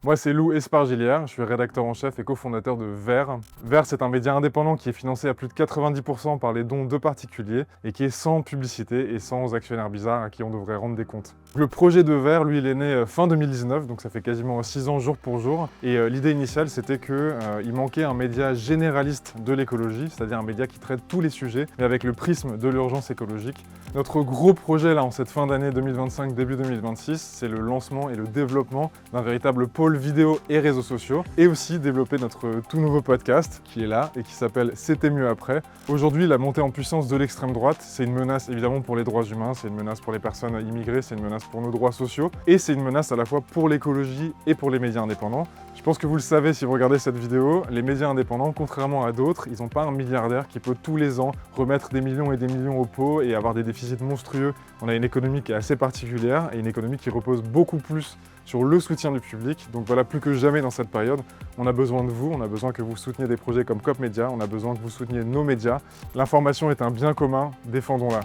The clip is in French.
Moi, c'est Lou Espargilière, je suis rédacteur en chef et cofondateur de VER. VER, c'est un média indépendant qui est financé à plus de 90% par les dons de particuliers et qui est sans publicité et sans actionnaires bizarres à qui on devrait rendre des comptes. Le projet de VER, lui, il est né fin 2019, donc ça fait quasiment 6 ans jour pour jour. Et l'idée initiale, c'était qu'il manquait un média généraliste de l'écologie, c'est-à-dire un média qui traite tous les sujets, mais avec le prisme de l'urgence écologique. Notre gros projet, là, en cette fin d'année 2025, début 2026, c'est le lancement et le développement d'un véritable pôle vidéo et réseaux sociaux, et aussi développer notre tout nouveau podcast qui est là et qui s'appelle C'était mieux après. Aujourd'hui, la montée en puissance de l'extrême droite, c'est une menace évidemment pour les droits humains, c'est une menace pour les personnes immigrées, c'est une menace pour nos droits sociaux, et c'est une menace à la fois pour l'écologie et pour les médias indépendants. Je pense que vous le savez si vous regardez cette vidéo, les médias indépendants, contrairement à d'autres, ils n'ont pas un milliardaire qui peut tous les ans remettre des millions et des millions au pot et avoir des déficits monstrueux. On a une économie qui est assez particulière et une économie qui repose beaucoup plus sur le soutien du public. Donc voilà, plus que jamais dans cette période, on a besoin de vous, on a besoin que vous souteniez des projets comme COP Média, on a besoin que vous souteniez nos médias. L'information est un bien commun, défendons-la.